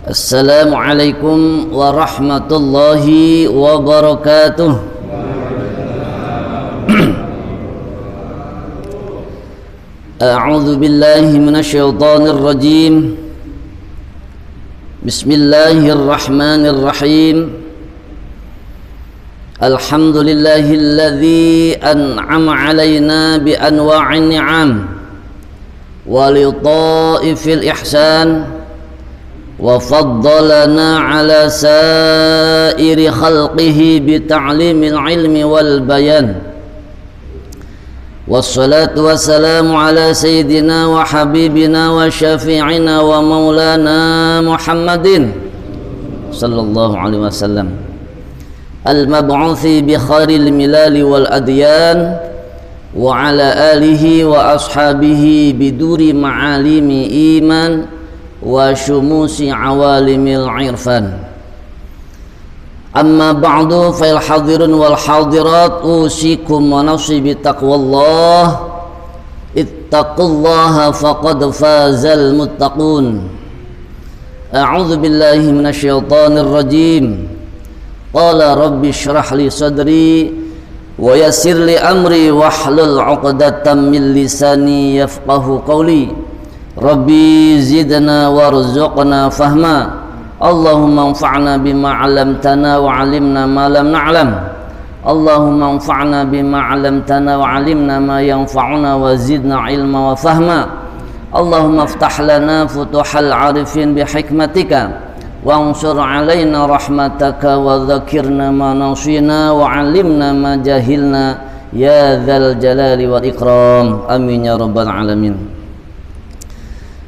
Assalamualaikum warahmatullahi wabarakatuh. A'udzu billahi minasyaitonir rajim. Bismillahirrahmanirrahim. Alhamdulillahilladzi an'ama 'alaina bi anwa'in ni'am wa li ta'ifil ihsan wa faddalana ala sairi khalqihi bi ta'limil ilmi wal bayan. Wassalatu wassalamu ala sayyidina wa habibina wa syafi'ina wa maulana Muhammadin sallallahu alaihi wasallam al-mab'uthi bi khairil milali wal adyan wa ala alihi wa ashabihi biduri ma'alimi iman wa syumusi awalimil irfan. Amma ba'du, fa'il hadirun wal hadirat, usikum wa nafsi bitaqwallah. Ittaqullaha faqad fazal muttaqun. A'udzu billahi minasyaitonir rajim. Qala rabbi shrah li sadri wa yassir li amri wahlul 'uqdatam min lisani yafqahu qawli. Rabbi zidna warzuqna fahma. Allahumma anfa'na bima 'allamtana wa 'allimna ma lam na'lam. Allahumma anfa'na bima 'allamtana wa 'allimna ma yanfa'una wa zidna 'ilma wa fahma. Allahumma iftah lana futuhal 'arifin bi hikmatika wa ansur 'alaina rahmataka wa dzakirna ma nasina wa 'allimna ma jahilna ya dzal jalali wal ikram. Amin ya rabbal alamin.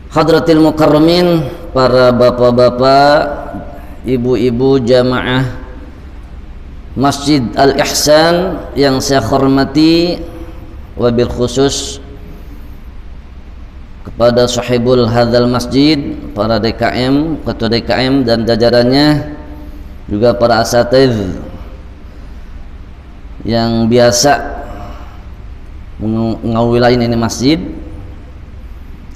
Hadratil mukarramin, para bapak-bapak, ibu-ibu jamaah Masjid Al-Ihsan yang saya hormati, wabil khusus kepada sahibul hadzal masjid, para DKM, ketua DKM dan jajarannya, juga para asatidz yang biasa mengawilain ini masjid,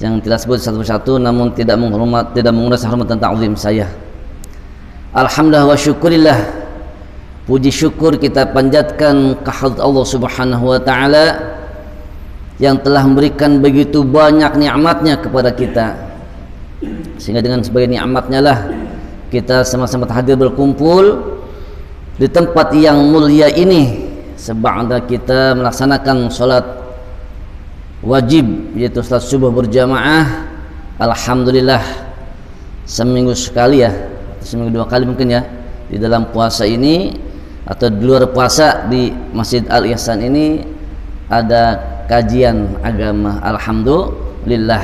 yang tidak sebut satu-satu namun tidak menguras hormat dan ta'zim saya. Alhamdulillah wa syukurillah, puji syukur kita panjatkan kehadirat Allah Subhanahu wa taala yang telah memberikan begitu banyak nikmatnya kepada kita, sehingga dengan sebagai nikmatnya lah kita sama-sama hadir berkumpul di tempat yang mulia ini sebagaimana kita melaksanakan salat wajib, yaitu salat subuh berjamaah. Alhamdulillah, seminggu sekali ya, seminggu dua kali mungkin ya, di dalam puasa ini atau di luar puasa di Masjid Al-Ihsan ini ada kajian agama. Alhamdulillah,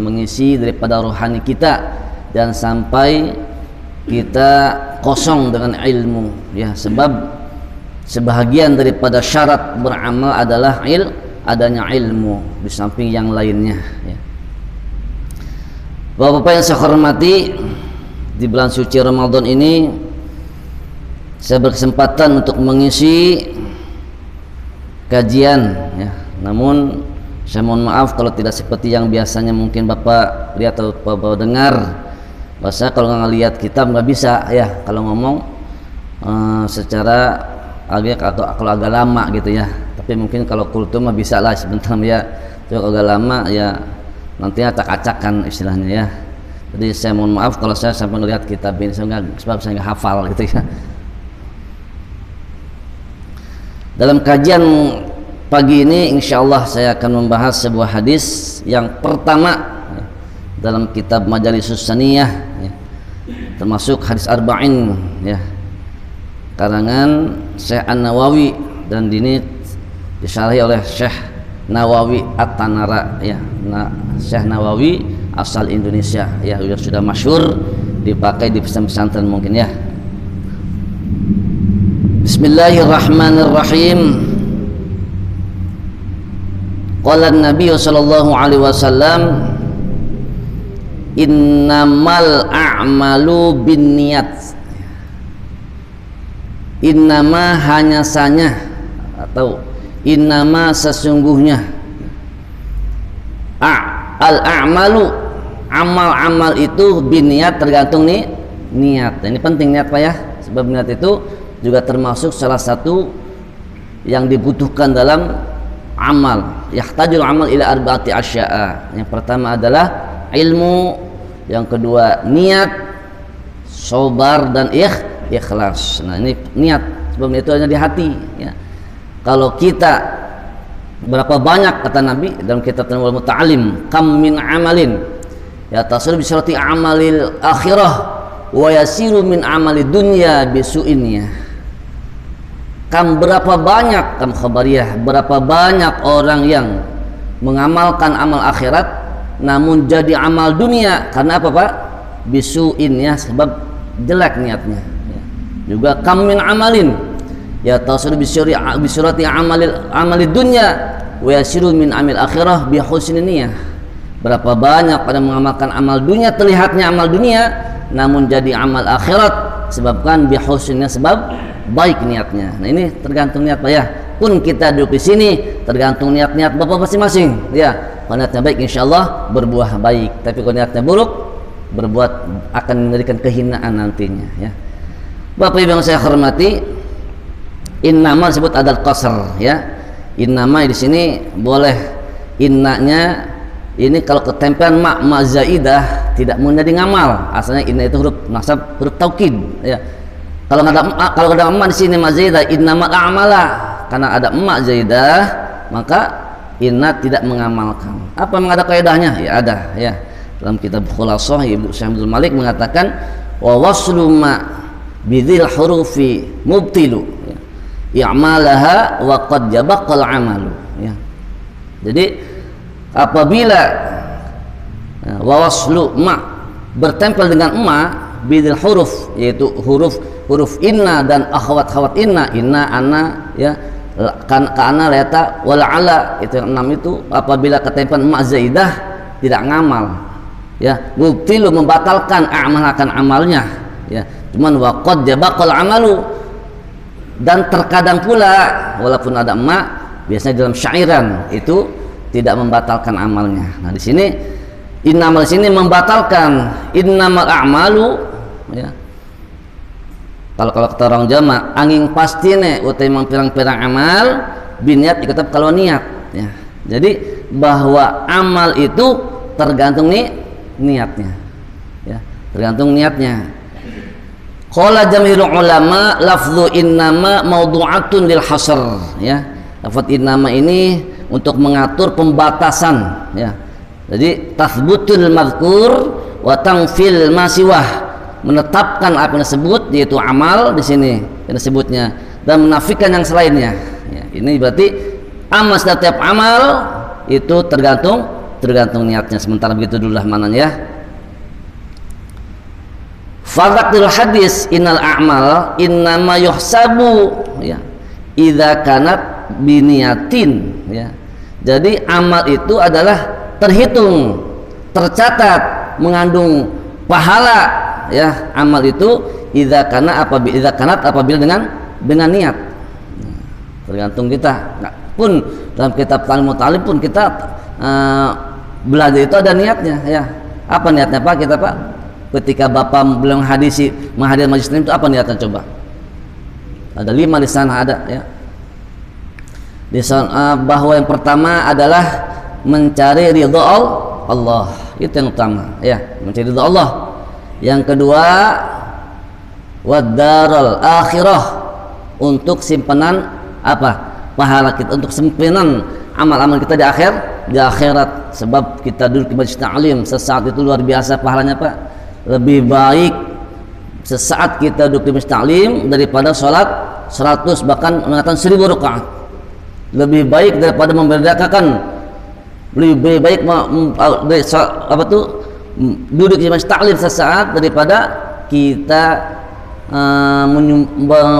mengisi daripada rohani kita dan sampai kita kosong dengan ilmu ya, sebab sebahagian daripada syarat beramal adalah adanya ilmu di samping yang lainnya ya. Bapak-bapak yang saya hormati, di bulan suci Ramadan ini saya berkesempatan untuk mengisi kajian ya. Namun saya mohon maaf kalau tidak seperti yang biasanya mungkin Bapak lihat atau Bapak dengar. Bahasa kalau nggak lihat kitab nggak bisa ya, kalau ngomong secara agak atau kalau agak lama gitu ya. Tapi mungkin kalau kultum mah bisa lah sebentar ya. Kalau agak lama ya nantinya acak-acakan istilahnya ya. Jadi saya mohon maaf kalau saya sampai melihat kitab ini, sebab saya nggak hafal gitu ya. Dalam kajian pagi ini insyaallah saya akan membahas sebuah hadis yang pertama ya, dalam kitab Majalisus Saniyah ya, termasuk hadis arba'in ya, karangan Syekh An-Nawawi, dan ini disyarahi oleh Syekh Nawawi At-Tanara ya. Syekh Nawawi asal Indonesia ya, sudah masyhur dipakai di pesantren mungkin ya. Bismillahirrahmanirrahim. Qala Nabi sallallahu alaihi wasallam, innamal a'malu binniyat. Innama hanya sanya atau innama sesungguhnya al-a'malu amal-amal itu biniat, tergantung nih niat. Nah, ini penting niat Pak ya, sebab niat itu juga termasuk salah satu yang dibutuhkan dalam amal. Yahtajul amal ila arba'ati asya'a. Yang pertama adalah ilmu, yang kedua niat, sabar dan ikhlas. Nah, ini niat, sebab itu hanya di hati ya. Kalau kita berapa banyak, kata Nabi dalam kitab Tanwirul Muta'alim, kam min amalin ya tasir bi syarati amalil akhirah wa yasiru min amali dunya bisu'innya. Kam berapa banyak, kam khabariyah, berapa banyak orang yang mengamalkan amal akhirat namun jadi amal dunia. Karena apa Pak? Bisu'in ya, sebab jelek niatnya ya. Juga kam min amalin ya tasir bi syarati amalid dunya wa yasiru min amil akhirah bi husni niyah. Berapa banyak pada mengamalkan amal dunia, terlihatnya amal dunia namun jadi amal akhirat, sebabkan bi husninya, sebab baik niatnya. Nah, ini tergantung niat Pak ya. Pun kita duduk di sini tergantung niat-niat Bapak masing-masing ya. Kalau niatnya baik insyaallah berbuah baik, tapi kalau niatnya buruk berbuat akan memberikan kehinaan nantinya ya. Bapak Ibu yang saya hormati, innama disebut adal qasr ya. Innama di sini boleh innanya ini kalau ketempelan ma zaidah tidak menjadi ngamal. Asalnya inna itu huruf nasab, huruf taukid ya. Kalau ada ma di sini ma zaidah, innama a'mala, karena ada ma zaidah maka inna tidak mengamalkan. Apa memang ada kaidahnya? Ya ada ya. Dalam kitab Khulasah Ibnu Syekh Abdul Malik mengatakan wa waslu ma bidzil hurufi mubtilu ya. I'malaha wa qad jabaqal amalu ya. Jadi apabila wawaslu ma bertempel dengan ma bidil huruf, yaitu huruf inna dan akhwat inna, ana ya, kana leta wal ala, itu yang 6 itu apabila ketempel ma zaidah tidak ngamal ya, mubtilu membatalkan akan amalnya ya. Cuman wa qad jabaqal amalu, dan terkadang pula walaupun ada ma biasanya dalam syairan itu tidak membatalkan amalnya. Nah di sini innamal sini membatalkan, innamal a'malu ya. Kalau kata orang Jawa angin pasti ne utai pirang-pirang amal biniat diketep kalau niat ya. Jadi bahwa amal itu tergantung nih niatnya ya, tergantung niatnya. Qala jami'ul ulama lafzu innama mawdu'atun lil hasr ya. Lafaz innama ini untuk mengatur pembatasan ya. Jadi tathbutul madhkur wa tangfil ma siwah, menetapkan apa yang disebut yaitu amal di sini yang disebutnya, dan menafikan yang selainnya ya. Ini berarti amal, setiap amal itu tergantung niatnya. Sementara begitu dulu lah mananya ya. Fadhakul hadis innal a'mal innama yuhsabu ya idza kanat biniyatin ya. Jadi amal itu adalah terhitung, tercatat, mengandung pahala ya. Amal itu idza kanat apabila dengan niat. Tergantung kita. Pun dalam kitab Talmud Talib pun kita belajar itu ada niatnya ya. Apa niatnya Pak kita Pak? Ketika Bapak belum menghadiri majelis itu apa niatnya coba? Ada 5 di sana ada ya. Di sana bahwa yang pertama adalah mencari ridha Allah, itu yang utama ya, mencari ridha Allah. Yang kedua wad-daral akhirah, untuk simpanan apa? Pahala kita, untuk simpanan amal-amal kita di akhirat. Sebab kita duduk di majelis ta'lim sesaat itu luar biasa pahalanya Pak. Lebih baik sesaat kita duduk di majelis ta'lim daripada sholat 100 bahkan mengatakan 1000 rakaat. Lebih baik daripada membedakan, lebih baik duduk di majelis ta'lim sesaat daripada kita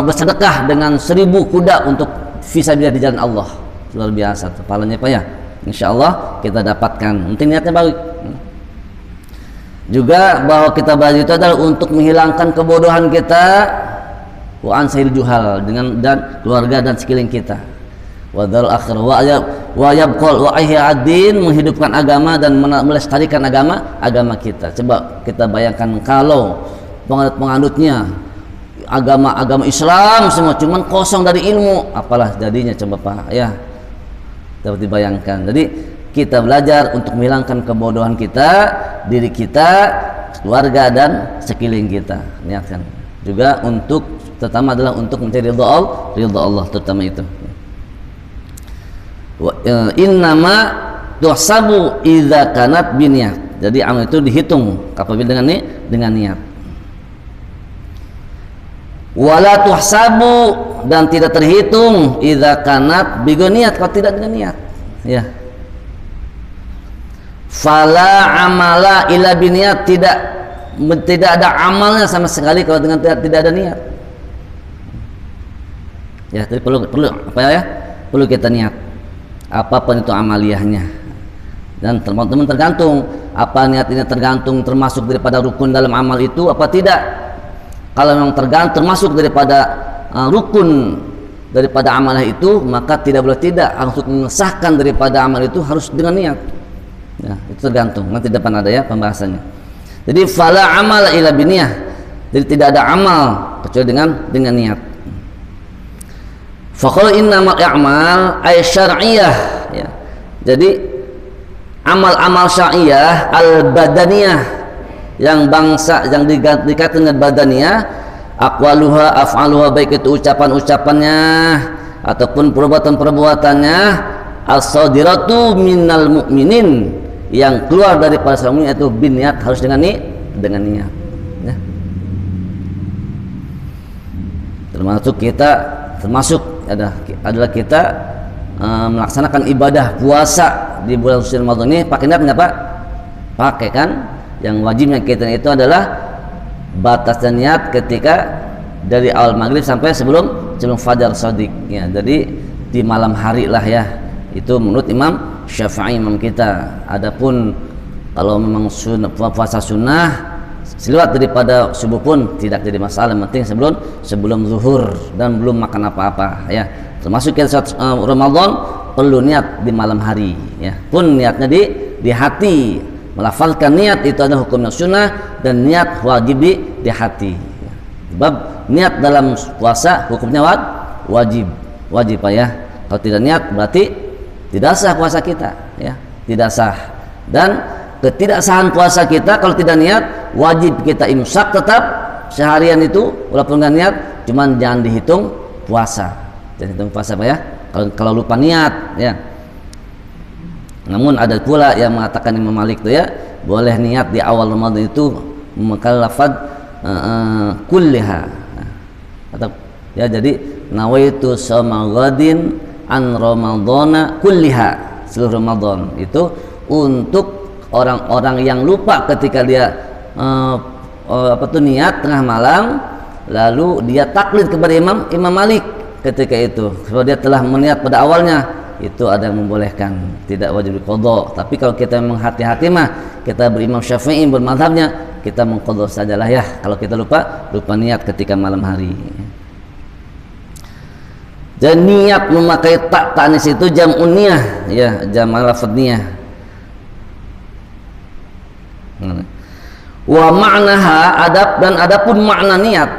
bersedekah dengan 1000 kuda untuk fisabilillah di jalan Allah. Luar biasa pahalanya Pak ya. Insyaallah kita dapatkan. Penting niatnya baik. Juga bahwa kita bahas itu adalah untuk menghilangkan kebodohan kita, wa ansahil juhal, dengan dan keluarga dan sekeliling kita. wa darul akhirah wa yabqal wa ihya-ad-din, menghidupkan agama dan melestarikan agama kita. Coba kita bayangkan kalau penganut-penganutnya agama Islam semua cuman kosong dari ilmu, apalah jadinya coba Pak ya. Dapat dibayangkan. Jadi kita belajar untuk menghilangkan kebodohan kita, diri kita, keluarga dan sekeliling kita. Niatkan juga untuk, terutama adalah untuk mencari ridha Allah terutama itu. Innama tuhsabu idza kanat biniyat. Jadi amal itu dihitung apabila dengan niat. Wala tuhsabu, dan tidak terhitung idza kanat bigoniyat, kalau tidak dengan niat ya. Fala amala illa biniyat, tidak ada amalnya sama sekali kalau dengan tidak ada niat ya. Jadi perlu apa ya, perlu kita niat apapun itu amaliyahnya. Dan teman-teman tergantung apa niat ini, tergantung termasuk daripada rukun dalam amal itu apa tidak. Kalau memang termasuk daripada rukun daripada amalah itu, maka tidak boleh tidak untuk mengesahkan daripada amal itu harus dengan niat ya. Itu tergantung, nanti depan ada ya pembahasannya. Jadi fala amal illa biniyah, jadi tidak ada amal kecuali dengan niat. Faqala innamal a'mal ay syar'iyyah ya. Jadi amal-amal syar'iyyah al-badaniyah, yang bangsa yang dikatakan dengan badaniyah, aqwaluha af'aluha, baik itu ucapan-ucapannya ataupun perbuatan-perbuatannya, as-sadiratu minal mu'minin, yang keluar dari para mukmin itu biniyat, harus dengan niat ya. Termasuk adalah kita melaksanakan ibadah puasa di bulan suci Ramadan ini pakai niat enggak Pak? Pakai kan? Yang wajibnya kita itu adalah batas dan niat ketika dari awal maghrib sampai sebelum fajar shadiq ya. Jadi di malam hari lah ya, itu menurut Imam Syafi'i, imam kita. Adapun kalau memang puasa sunnah selewat daripada subuh pun tidak jadi masalah, yang penting sebelum zuhur dan belum makan apa-apa ya. Termasuk kita saat Ramadan perlu niat di malam hari ya, pun niatnya di hati. Melafalkan niat itu adalah hukumnya sunnah, dan niat wajib di hati. Sebab niat dalam puasa hukumnya wajib Pak ya. Kalau tidak niat berarti tidak sah puasa kita ya, tidak sah. Dan ketidaksahan puasa kita kalau tidak niat, wajib kita imsak tetap seharian itu walaupun nggak niat, cuman jangan dihitung puasa. Jangan hitung puasa Pak ya. Kalau lupa niat ya. Namun ada pula yang mengatakan Imam Malik itu ya, boleh niat di awal Ramadan itu memakai lafaz kulliha atau ya, jadi nawaitu shauma ghadin an ramadhana kulliha, seluruh Ramadan itu untuk orang-orang yang lupa ketika dia niat tengah malam, lalu dia taklid kepada Imam Malik ketika itu, kalau dia telah meniat pada awalnya, itu ada yang membolehkan, tidak wajib diqadha. Tapi kalau kita memang hati-hati mah, kita berimam Syafi'i bermadzhabnya, kita mengqadha sajalah ya kalau kita lupa niat ketika malam hari. Dan niat memakai tak tanis itu jam'un niyah ya, jam' lafadz niyah. Wa ma'naha adapun makna niat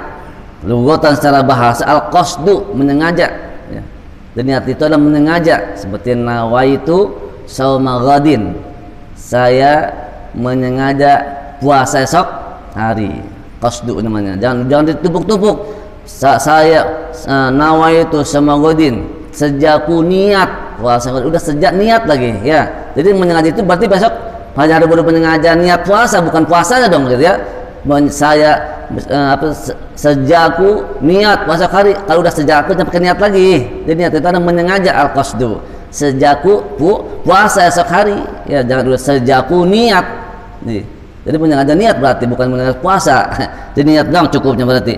lughatan secara bahasa al-qasdu, menyengaja ya. Dan niat itu adalah menyengaja, seperti nawaitu shauma ghadin, saya menyengaja puasa esok hari, qasdu namanya. Jangan ditumpuk-tumpuk. Saya nawaitu shauma ghadin, sejakku niat puasa, udah sejak niat lagi ya. Jadi menyengaja itu berarti besok pagi hari baru menyengaja niat puasa, bukan puasanya dong gitu ya. Saya sejakku niat puasa hari, kalau udah sejakku jangan pakai niat lagi. Jadi niat itu ada menyengaja, al-qasdu, sejakku puasa esok hari ya, jangan udah sejakku niat nih. Jadi menyengaja niat berarti bukan menyengaja puasa. Jadi niat dong cukupnya, berarti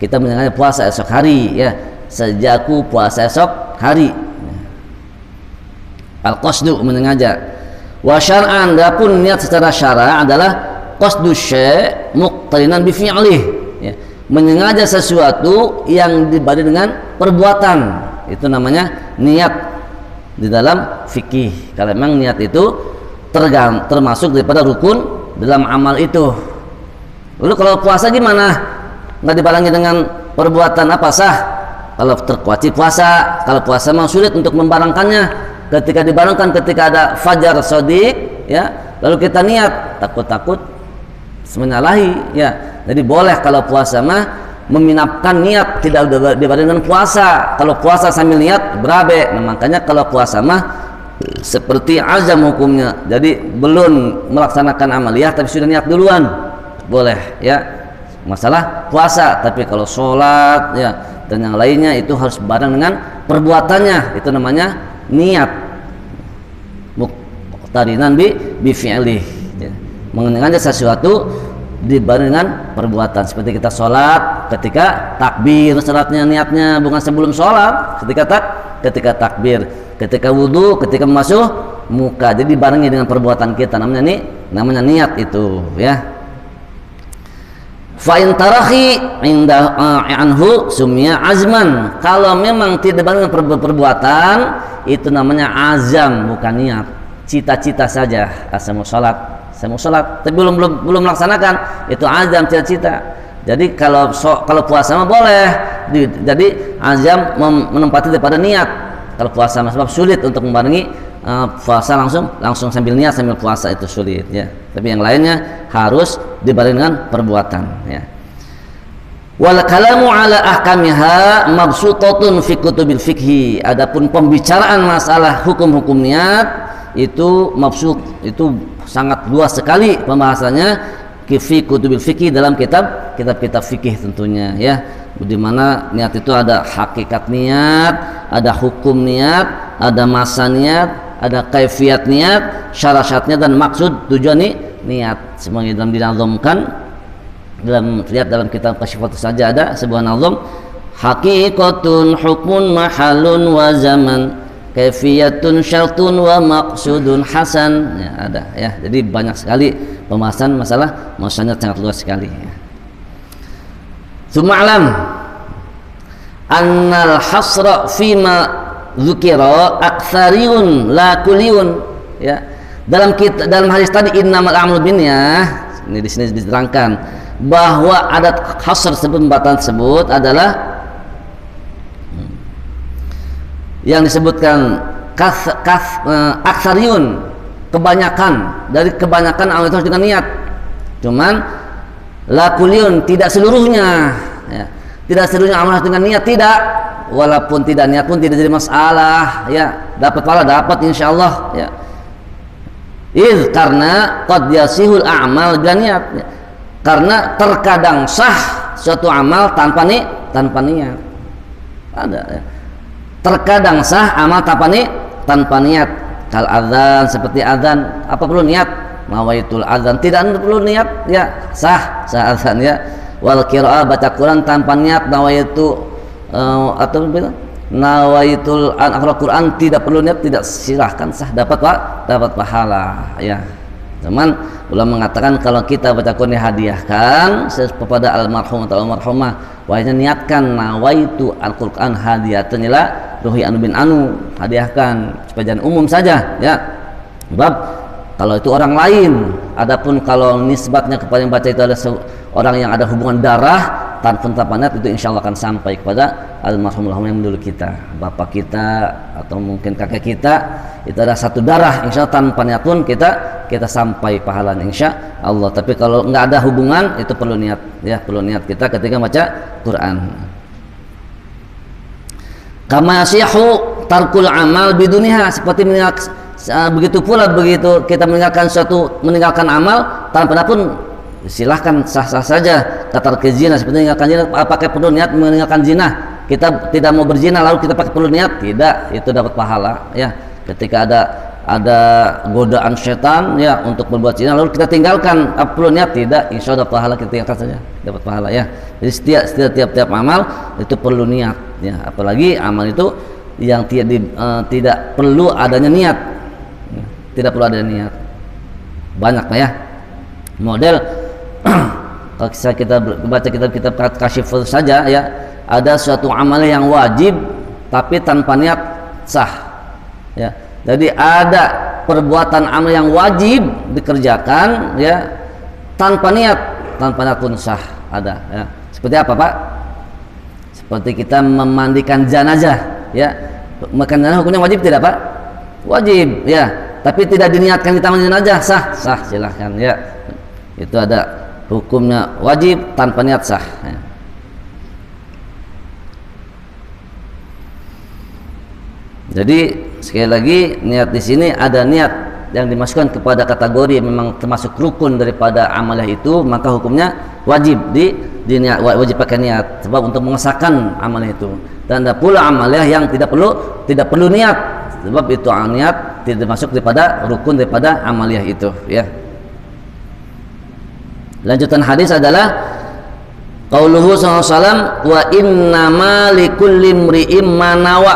kita menyengaja puasa esok hari ya, sejakku puasa esok hari, al-qasdu menyengaja. Wa syar'an, adapun niat secara syara' adalah qasdu syai' muqtarinan bi fi'lih ya, menyengaja sesuatu yang dibanding dengan perbuatan, itu namanya niat di dalam fikih. Kalau memang niat itu termasuk daripada rukun dalam amal itu. Lalu kalau puasa gimana? Nggak dibarengi dengan perbuatan apa sah? Kalau terwajib puasa, kalau puasa memang sulit untuk membarengkannya. Ketika dibarengkan, ketika ada fajar shadiq, ya, lalu kita niat, takut-takut menyalahi, ya. Jadi boleh kalau puasa mah meminapkan niat, tidak dibarengkan puasa. Kalau puasa sambil niat berabe. Nah, makanya kalau puasa mah seperti azam hukumnya. Jadi belum melaksanakan amaliyah tapi sudah niat duluan, boleh, ya. Masalah puasa. Tapi kalau sholat, ya, dan yang lainnya itu harus bareng dengan perbuatannya, itu namanya niat muqtarinan bi fi'lih, ya. Mengenai sesuatu dibareng dengan perbuatan, seperti kita sholat, ketika takbir sholatnya niatnya bukan sebelum sholat, ketika takbir, ketika wudhu, ketika membasuh muka, jadi dibarengi dengan perbuatan kita, namanya niat itu, ya. Fa in tarahi inda anhu sumya azman. Kalau memang tidak dengan perbuatan, itu namanya azam, bukan niat. Cita-cita saja, saya mau sholat, tapi belum melaksanakan, itu azam, cita-cita. Jadi kalau puasa mah boleh. Jadi azam menempati daripada niat. Kalau puasa mah sebab sulit untuk membarengi puasa langsung sambil niat sambil puasa, itu sulit, ya. Tapi yang lainnya harus dibarengi dengan perbuatan, ya. Wal kalamu ala ahkamiha mabsutatun fi kutubil fikhi. Adapun pembicaraan masalah hukum-hukum niat itu mabsut, itu sangat luas sekali pembahasannya fi kutubil fikhi, dalam kitab-kitab fikih tentunya, ya. Di mana niat itu ada hakikat niat, ada hukum niat, ada masa niat, ada kaifiat niat, syarat-syaratnya dan maksud tujuan niat. Semuanya dalam dinazamkan, lihat dalam kitab Kasyifatus saja ada sebuah nazam, haqiqatun hukmun mahalun wa zaman, kaifiyatun syartun wa maqsudun hasan, ya, ada, ya. Jadi banyak sekali pembahasan masanya sangat luas sekali, ya. Suma'lam annal hasra fima dzukira aktsariyun la kulliyun, ya. Dalam hadis tadi innamal a'malu binniyah, ini di sini diterangkan bahwa adat hasr pembatasan tersebut adalah yang disebutkan aktsariyun, kebanyakan amal itu harus dengan niat. Cuman la kulliyun, tidak seluruhnya, ya. Tidak seluruhnya amal harus dengan niat, tidak. Walaupun tidak niat pun tidak jadi masalah, ya. Dapat pahala, dapat insyaallah, ya. Karena qad yasihul a'mal bila niat, ya. Karena terkadang sah suatu amal tanpa niat. Ada, ya. Terkadang sah amal tanpa niat. Kal adzan, seperti adzan, apa perlu niat? Nawaitul adzan, tidak perlu niat, ya, sah adzan, ya. Wal qiraah, baca Quran tanpa niat, nawaitu atau nawaitul aqra Quran, tidak perlu niat, tidak, silahkan, sah, dapat pahala, ya. Cuman ulama mengatakan kalau kita baca Quran dihadiahkan kepada almarhum atau almarhumah, wajibnya niatkan nawaitu al-Quran hadiyatan ila ruhi anu bin anu, hadiahkan supaya jangan umum saja, ya. Sebab kalau itu orang lain, adapun kalau nisbatnya kepada yang baca itu ada orang yang ada hubungan darah tanpa niat, itu insya Allah akan sampai kepada almarhum yang dulu kita, bapak kita atau mungkin kakek kita, itu ada satu darah, insya Allah tanpa niat pun kita sampai pahalanya insya Allah. Tapi kalau nggak ada hubungan, itu perlu niat, ya, perlu niat kita ketika baca Quran. Kama yasihu tarkul amal biduniha, seperti begitu pula begitu kita meninggalkan amal tanpa pun, silahkan, sah-sah saja. Kata zina, seperti meninggalkan zina, apakah perlu niat meninggalkan zina? Kita tidak mau berzina lalu kita pakai perlu niat? Tidak, itu dapat pahala, ya. Ketika ada godaan setan, ya, untuk berbuat zina lalu kita tinggalkan, perlu niat? Tidak, insya Allah pahala kita tinggalkan saja, dapat pahala, ya. Jadi setiap amal itu perlu niat, ya. Apalagi amal itu yang tidak perlu adanya niat, tidak perlu adanya niat, banyak, ya, model. Kalau kita baca kitab Kasyifatus saja, ya, ada suatu amal yang wajib tapi tanpa niat sah, ya. Jadi ada perbuatan amal yang wajib dikerjakan ya tanpa niat pun sah, ada ya. Seperti apa, Pak? Seperti kita memandikan jenazah ya. Makan jenazah hukumnya wajib tidak, Pak? Wajib ya, tapi tidak diniatkan kita mandi jenazah, sah silahkan ya. Itu ada hukumnya wajib tanpa niat sah ya. Jadi sekali lagi niat di sini ada niat yang dimasukkan kepada kategori memang termasuk rukun daripada amalah itu, maka hukumnya wajib wajib pakai niat sebab untuk mengesahkan amalah itu. Dan ada pula amalah yang tidak perlu niat sebab itu niat tidak masuk daripada rukun daripada amalah itu ya. Lanjutan hadis adalah qauluhu sallallahu alaihi wasallam wa innama likulli imri'in ma nawa.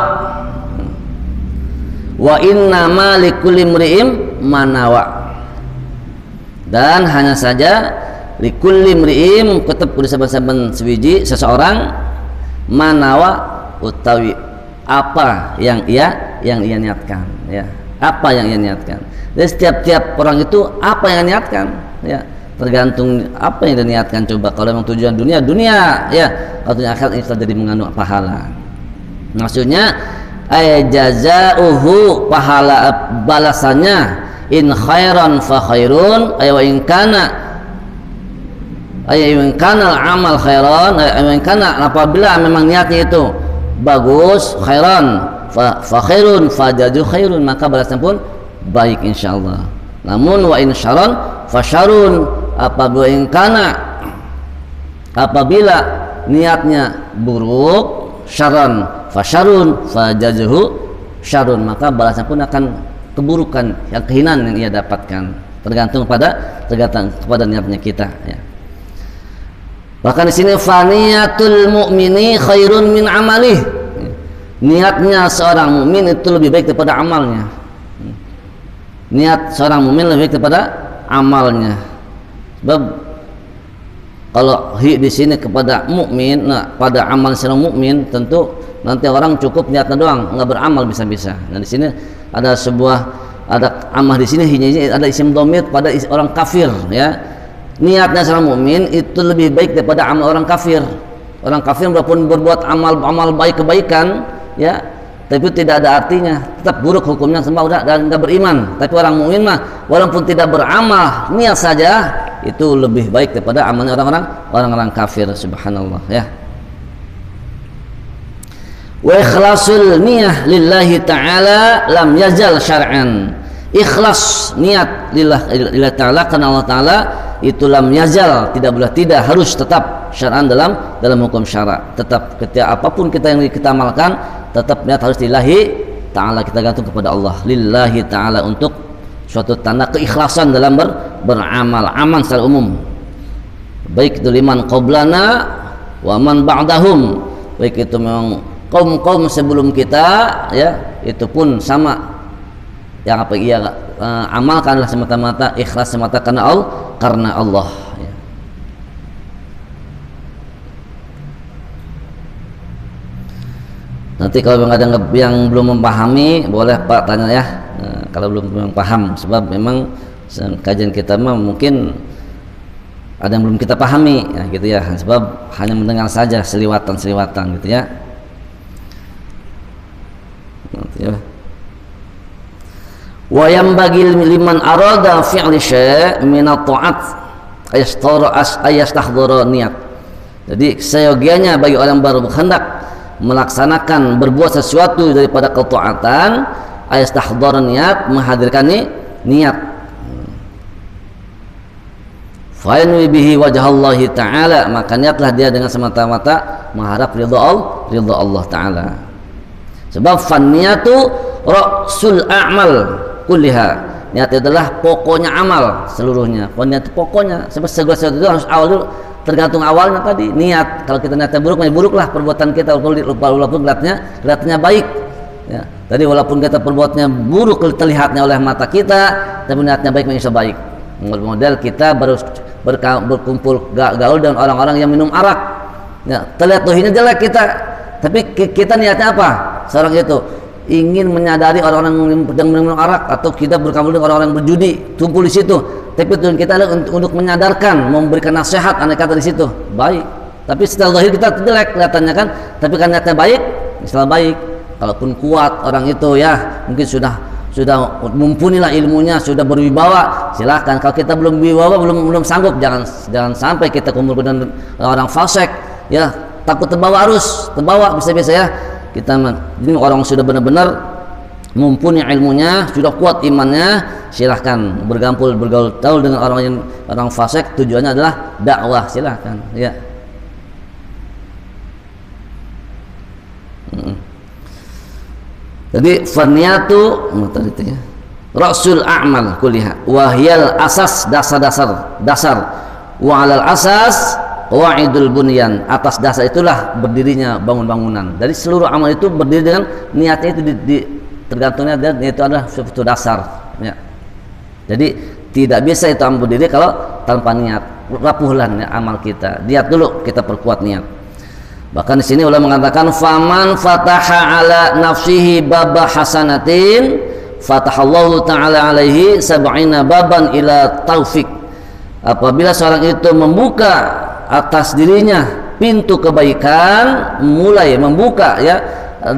Wa innama likulli imri'in ma nawa. Dan hanya saja likulli imri'in tetap kudu saben-saben swiji seseorang manawa utawi apa yang ia niatkan ya. Apa yang ia niatkan. Jadi setiap orang itu apa yang niatkan ya. Tergantung apa yang diniatkan. Coba kalau memang tujuan dunia ya, kalau tujuan akhirat ini jadi mengandung pahala. Maksudnya jazauhu pahala balasannya in khairan fa khairun wa in kana amal khairan in kana apabila memang niatnya itu bagus khairan fa khairun fa jazau khairun maka balasan pun baik insyaallah. Namun wa in syaran fa syarun apabila niatnya buruk syarran fasyarun fajazuhu syarun maka balasan pun akan keburukan yang kehinaan yang ia dapatkan tergantung kepada niatnya kita ya. Bahkan di sini faniyatul mu'mini khairun min amalih, niatnya seorang mukmin itu lebih baik daripada amalnya. Niat seorang mukmin lebih baik daripada amalnya. Sebab kalau di sini kepada mukmin, pada amal seorang mukmin tentu nanti orang cukup niatnya doang, nggak beramal bisa-bisa. Nah di sini ada amal di sini ada isim dhamir pada orang kafir ya. Niatnya seorang mukmin itu lebih baik daripada amal orang kafir. Orang kafir walaupun berbuat amal baik kebaikan ya, tapi tidak ada artinya, tetap buruk hukumnya semua dan nggak beriman. Tapi orang mukmin mah walaupun tidak beramal niat saja itu lebih baik daripada amalnya orang-orang kafir. Subhanallah ya. Wa ikhlasul niyah lillahi ta'ala lam yazal syar'an. Ikhlas niat lillahi ta'ala karena Allah ta'ala itu lam yazal, tidak harus tetap syar'an dalam hukum syara'. Tetap ketika apapun yang kita amalkan tetap niat harus lillahi ta'ala, kita gantung kepada Allah lillahi ta'ala untuk suatu tanda keikhlasan dalam beramal aman secara umum, baik itu liman qablana wa man ba'dahum, baik itu memang kaum sebelum kita ya, itu pun sama yang apa ia amalkanlah semata-mata ikhlas semata karena Allah ya. Nanti kalau ada yang belum memahami boleh Pak tanya ya. Kalau belum paham, sebab memang kajian kita mah mungkin ada yang belum kita pahami ya, gitu ya, sebab hanya mendengar saja seliwatan gitu ya. Wa yambagi liman arada fi'li syai' min at-ta'at ayastahdhara niat. Jadi seyogianya bagi orang baru berkehendak melaksanakan berbuat sesuatu daripada ketaatan ayastahdhara niat, menghadirkan niat. Fa yanwi bihi wajhallahi ta'ala, maka niatlah dia dengan semata-mata mengharap ridha Allah taala. Sebab fanniyatu ra'sul a'mal kulliha, niat adalah pokoknya amal seluruhnya. Niat itu pokoknya, sebab segala sesuatu itu harus awal dulu, tergantung awalnya tadi niat. Kalau kita niatnya buruklah perbuatan kita walaupun kelihatannya baik ya. Tadi walaupun kita perbuatnya buruk terlihatnya oleh mata kita, tapi niatnya baik, insya baik. Model kita baru berkumpul gaul dengan orang-orang yang minum arak ya, terlihat tuhinnya jelek kita, tapi kita niatnya apa? Seorang itu ingin menyadari orang-orang yang minum arak atau kita berkampung dengan orang-orang yang berjudi, kumpul di situ. Tapi tujuan kita adalah untuk menyadarkan, memberikan nasihat, andai kata di situ baik. Tapi setelah zahir kita jelek kelihatannya kan, tapi kan niatnya baik, misalnya baik. Kalaupun kuat orang itu ya, mungkin sudah mumpuni lah ilmunya, sudah berwibawa, silahkan. Kalau kita belum berwibawa, belum sanggup, jangan sampai kita kumpul dengan orang fasik ya, takut terbawa bisa-bisa ya. Ini orang sudah benar-benar mumpuni ilmunya, sudah kuat imannya, silahkan bergaul taul dengan orang fasik, tujuannya adalah dakwah, silahkan ya. Jadi faniyatu ya, rasul a'mal kuliha wahyal asas, dasar wa alal asas qawaidul bunyan, atas dasar itulah berdirinya bangunan. Dari seluruh amal itu berdiri dengan niatnya itu tergantungnya dan itu adalah suatu dasar ya. Jadi tidak bisa itu amal berdiri kalau tanpa niat. Rapuhlah amal kita, niat dulu, kita perkuat niat. Bahkan di sini ulama mengatakan faman fataha ala nafsihi baba hasanatin fatahallahu ta'ala alaihi sab'ina baban ila taufik. Apabila seorang itu membuka atas dirinya pintu kebaikan, mulai membuka ya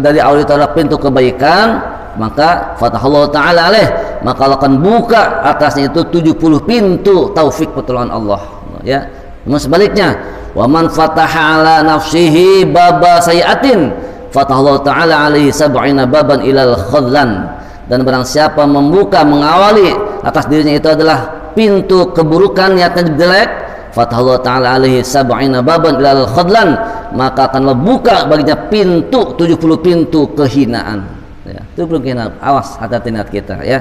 dari awal itu adalah pintu kebaikan, maka fatahallahu ta'ala alaih, maka Allah akan buka atasnya itu 70 pintu taufik pertolongan Allah ya. Namun sebaliknya, wa man fataha ala nafsihi baba sayiatin fatahallahu ta'ala alaihi sab'ina baban ilal khadlan. Dan barang siapa membuka, mengawali atas dirinya itu adalah pintu keburukan, niatnya jelek, fatahallahu ta'ala alaihi sab'ina baban ilal khadlan, maka akan buka baginya pintu 70 pintu kehinaan ya. 70 kehinaan. Awas, hati-hati niat kita ya.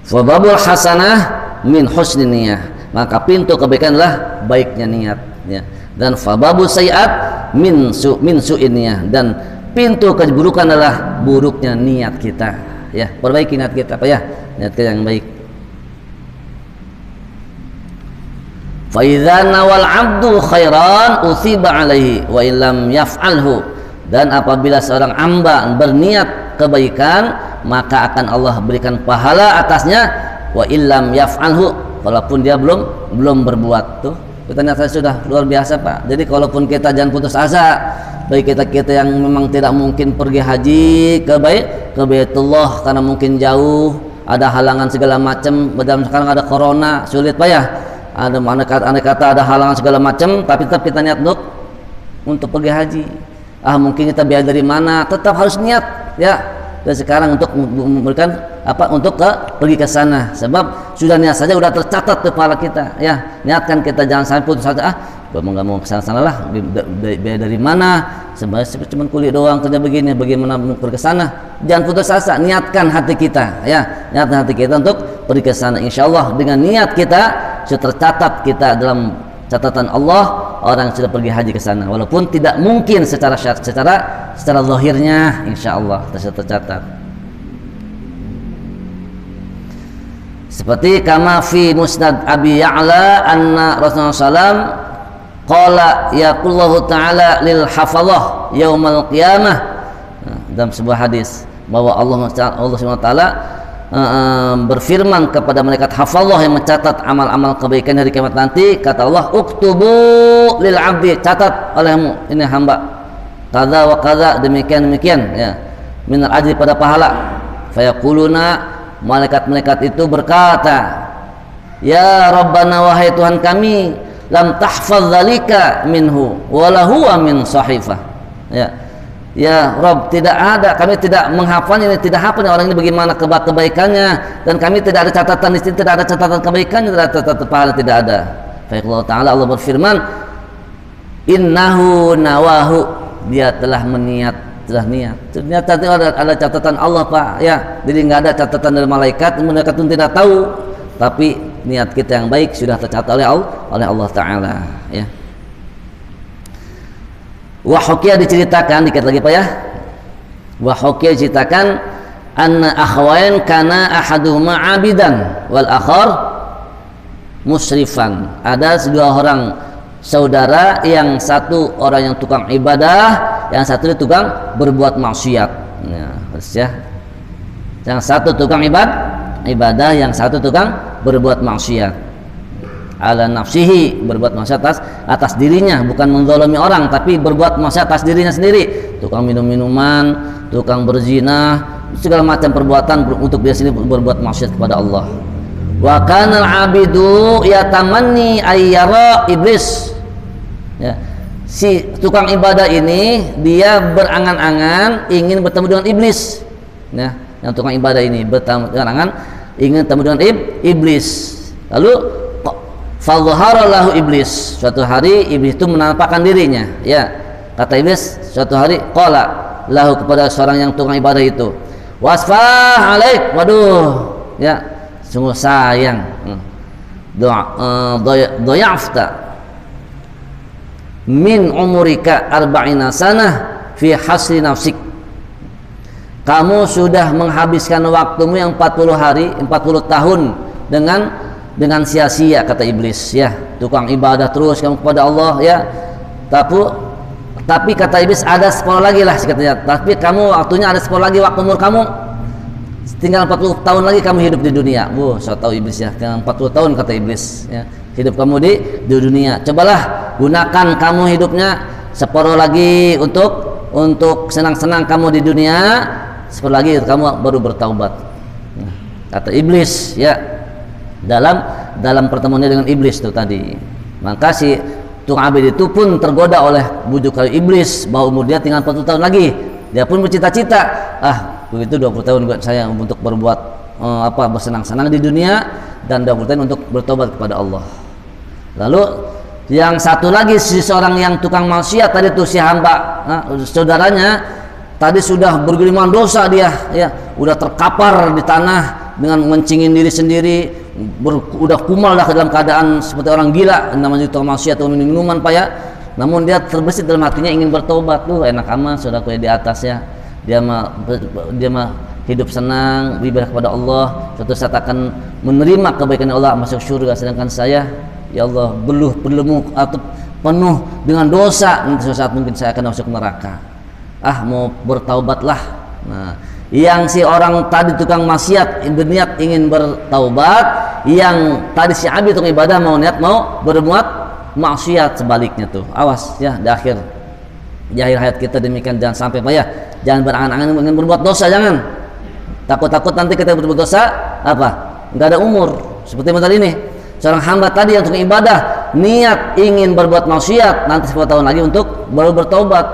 Fababul hasanah min husni niyah, maka pintu kebaikan adalah baiknya niat ya. Dan fababu sayiat min su'in niyah, dan pintu keburukan adalah buruknya niat kita ya. Perbaiki niat kita apa ya, niat kita yang baik. Fa idza nawal 'abdu khairan usiba alaihi wa illam yaf'alhu, dan apabila seorang hamba berniat kebaikan, maka akan Allah berikan pahala atasnya, wa illam yaf'alhu, walaupun dia belum berbuat. Tuh kita niat sudah luar biasa Pak. Jadi kalaupun kita jangan putus asa, bagi kita yang memang tidak mungkin pergi haji ke Baitullah karena mungkin jauh, ada halangan segala macam, sekarang ada corona, sulit Pak ya. Ada andai kata ada halangan segala macam, tapi tetap kita niat untuk pergi haji. Mungkin kita biaya dari mana, tetap harus niat ya. Dan sekarang untuk memberikan untuk pergi ke sana, sebab sudah niat saja sudah tercatat di kepala kita ya. Niatkan kita, jangan sampai putus asa, nggak mau ke sana lah, biaya dari mana, sebenarnya cuma kuliah doang, kerja begini, bagaimana pergi ke sana. Jangan putus asa, niatkan hati kita ya, niatkan hati kita untuk pergi ke sana. Insyaallah dengan niat kita sudah tercatat kita dalam catatan Allah, orang sudah pergi haji ke sana, walaupun tidak mungkin secara zahirnya, insyaallah tercatat. Seperti kama fi musnad Abi Ya'la anna Rasulullah SAW qala yaqullahu ta'ala lil hafazah yaumal qiyamah, dalam sebuah hadis bahwa Allah SWT berfirman kepada malaikat hafazah yang mencatat amal-amal kebaikan hari kiamat nanti, kata Allah, uktubu lil abdi, catat olehmu ini hamba kadza wa kadza, demikian ya, minal ajri, pada pahala. Fayaquluna, malaikat-malaikat itu berkata, ya Rabbana, wahai Tuhan kami, lam tahfaz dzalika minhu wala huwa min sahifah ya Rabb, tidak ada, kami tidak menghafalnya, tidak hafalnya orang ini bagaimana kebaikannya, dan kami tidak ada catatan di sini, tidak ada catatan kebaikannya, tidak ada catatan pahala, tidak ada. Fa'allahu ta'ala, Allah berfirman, innahu nawahu, dia telah niat. Ternyata ada catatan Allah Pak ya. Jadi nggak ada catatan dari malaikat pun tidak tahu, tapi niat kita yang baik sudah tercatat oleh Allah Ta'ala ya. Wahukia diceritakan dikit lagi Pak ya. Wahukia diceritakan anna akhwain kana ahaduhuma abidan wal akhar musrifan. Ada dua orang saudara, yang satu orang yang tukang ibadah, yang satu tukang berbuat maksiat. Ya, yang satu tukang ibadah, yang satu tukang berbuat maksiat. Ala nafsihi, berbuat maksiat atas dirinya, bukan menzalimi orang, tapi berbuat maksiat atas dirinya sendiri. Tukang minum-minuman, tukang berzina, segala macam perbuatan untuk dia sendiri berbuat maksiat kepada Allah. Wa kana al-abidu yatamanni ayyara iblis. Ya, si tukang ibadah ini dia berangan-angan ingin bertemu dengan iblis. Ya, yang tukang ibadah ini berangan-angan ingin bertemu dengan iblis. Lalu fadhhara lahu iblis. Suatu hari iblis itu menampakkan dirinya. Ya, kata iblis suatu hari qala lahu kepada seorang yang tukang ibadah itu, wasfah alaik, waduh, ya, sungguh sayang, doyafta min umurika arba'ina sanah fi hasri nafsik. Kamu sudah menghabiskan waktumu yang 40 hari, 40 tahun dengan sia-sia, kata iblis. Ya, tukang ibadah terus kamu kepada Allah, ya. Tapi kata iblis ada 10 lagi lah katanya. Tapi kamu waktunya ada 10 lagi waktu umur kamu. Tinggal 40 tahun lagi kamu hidup di dunia. Saya tahu iblis ya. Tinggal 40 tahun kata iblis, ya. Hidup kamu di dunia. Cobalah gunakan kamu hidupnya separuh lagi untuk senang-senang kamu di dunia, separuh lagi kamu baru bertaubat. Kata iblis, ya. Dalam pertemuannya dengan iblis itu tadi. Maka si tukang abid itu pun tergoda oleh bujukan iblis bahwa umur dia tinggal 40 tahun lagi. Dia pun bercita-cita, begitu 20 tahun buat saya untuk berbuat bersenang-senang di dunia, dan 20 tahun untuk bertobat kepada Allah. Lalu yang satu lagi, si seorang yang tukang maksiat tadi tuh, si hamba, saudaranya tadi sudah bergelimang dosa dia, ya, udah terkapar di tanah dengan mencingin diri sendiri, udah kumal dah dalam keadaan seperti orang gila, namanya tukang maksiat atau minuman Pak, ya. Namun dia terbesit dalam hatinya ingin bertobat. Enak amat saudaraku di atas, ya. Dia mah hidup senang, beribadah kepada Allah, suatu saat akan menerima kebaikan Allah, masuk surga, sedangkan saya, ya Allah, berlumuk atau penuh dengan dosa, nanti suatu saat mungkin saya akan masuk neraka. Mau bertaubatlah. Nah, yang si orang tadi tukang maksiat berniat ingin bertaubat, yang tadi si abid tukang ibadah mau berbuat maksiat, sebaliknya tuh. Awas ya, di akhir hayat kita demikian. Jangan sampai Pak, ya. Jangan berangan-angan ingin berbuat dosa, jangan. Takut-takut nanti kita berbuat dosa enggak ada umur. Seperti modal ini, seorang hamba tadi yang tukang ibadah niat ingin berbuat maksiat, nanti 10 tahun lagi untuk baru bertaubat.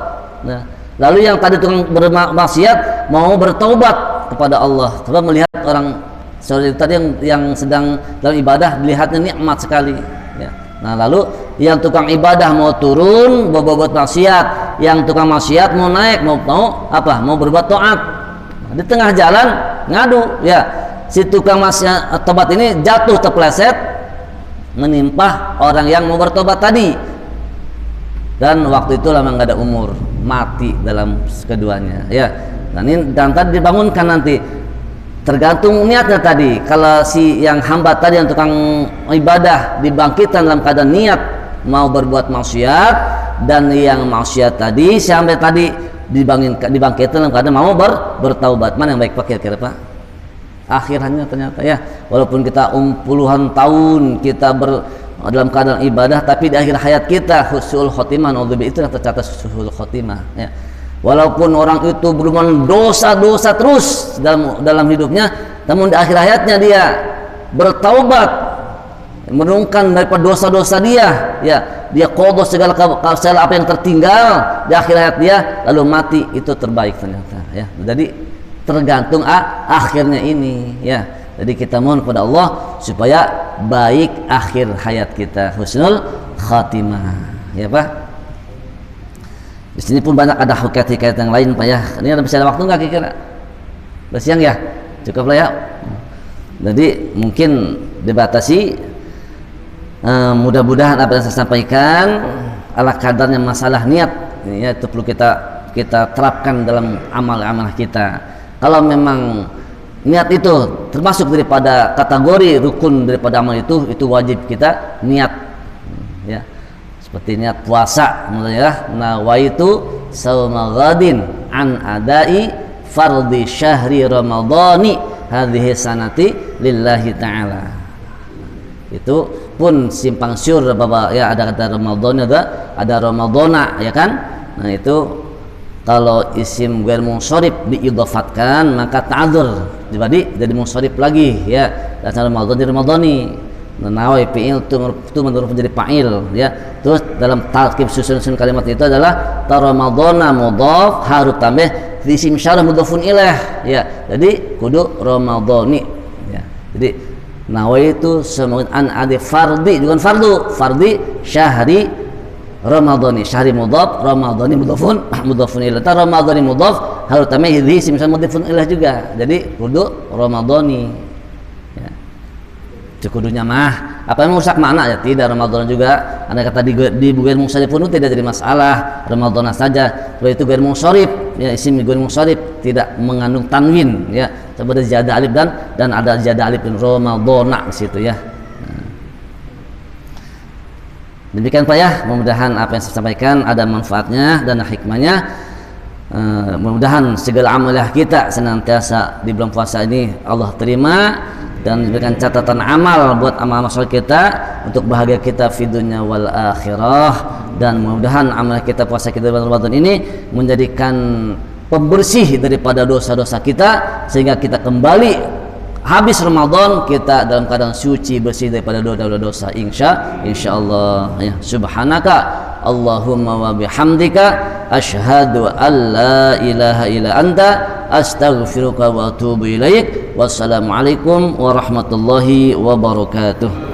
Nah, lalu yang tadi tukang bermaksiat mau bertaubat kepada Allah. Coba melihat orang saudara tadi yang sedang dalam ibadah, dilihatnya nikmat sekali, ya. Nah, lalu yang tukang ibadah mau turun berbuat maksiat, yang tukang maksiat mau naik, mau berbuat taat. Nah, di tengah jalan ngadu, ya, si tukang maksiat tobat ini jatuh terpeleset menimpa orang yang mau bertobat tadi, dan waktu itu lama nggak ada umur, mati dalam keduanya, ya. Dan tadi dibangunkan nanti tergantung niatnya tadi. Kalau si yang hamba tadi yang tukang ibadah dibangkitkan dalam keadaan niat mau berbuat maksiat, dan yang maksiat tadi si hamba tadi dibangkitkan dalam keadaan mau bertaubat, mana yang baik Pak kira-kira Pak? Akhirannya ternyata, ya, walaupun kita puluhan tahun kita dalam keadaan ibadah, tapi di akhir hayat kita husnul khotimah, itu yang tercatat husnul khotimah, ya. Walaupun orang itu berbuat dosa-dosa terus dalam hidupnya, namun di akhir hayatnya dia bertaubat, merenungkan daripada dosa-dosa dia, ya, dia qadha segala apa yang tertinggal di akhir hayat dia, lalu mati, itu terbaik ternyata, ya. Jadi tergantung akhirnya ini, ya. Jadi kita mohon kepada Allah supaya baik akhir hayat kita, husnul khatimah, ya Pak. Di sini pun banyak ada hikayat yang lain Pak, ya. Ini masih ada waktu nggak kira-kira? Udah siang ya? Cukup lah, ya. Jadi mungkin dibatasi. Mudah-mudahan apa yang saya sampaikan ala kadarnya masalah niat, ya, itu perlu kita terapkan dalam amal-amal kita. Kalau memang niat itu termasuk daripada kategori rukun daripada amal itu wajib kita niat, ya. seperti niat puasa ya, nawaitu sauma ghadin an adai fardhi syahri ramadhani hadhihi sanati lillahi ta'ala. Itu pun simpang siur Bapak ya, ada kata Ramadan, ada Ramadhana ya kan. Nah itu kalau isim ghair munsharif diidhafatkan maka ta'adzur jadi munsharif lagi ya, dan Ramadan di Ramadhani. Nawai fi'il itu menjadi fa'il ya. Terus dalam tarkib susun kalimat itu adalah Ramadhana mudhaf harus tambah isim syarah mudhafun ilaih ya. Jadi kudu Ramadhani ya. Jadi nawai itu semoga an adi fardhi, bukan fardhi syahri Ramadhani, syahri mudhaf, Ramadhani mudhafun ilaih. Ramadhani mudhaf harus tambah isim syarah mudhafun ilaih juga. Jadi kudu Ramadhani. Kudunya mah apa yang merusak makna ya tidak. Ramadan juga anda kata di ghair munsharif pun tidak jadi masalah, Ramadan saja. Kalau itu ghair munsharif ya, isim ghair munsharif tidak mengandung tanwin ya, seperti ziyada alif dan ada ziyada alif dan Ramadana di situ ya. Demikian Pak ya, mudah-mudahan apa yang saya sampaikan ada manfaatnya dan hikmahnya. Mudah-mudahan segala amalah kita senantiasa di bulan puasa ini Allah terima dan diberikan catatan amal buat amal-amal kita untuk bahagia kita fi dunya wal akhirah. Dan mudah-mudahan amal kita puasa kita di bulan Ramadan ini menjadikan pembersih daripada dosa-dosa kita, sehingga kita kembali habis Ramadan kita dalam keadaan suci, bersih daripada dosa-dosa insyaallah ya. Subhanaka Allahumma wa bihamdika asyhadu an la ilaha illa anta astaghfiruka wa atubu ilaik. Wassalamualaikum warahmatullahi wabarakatuh.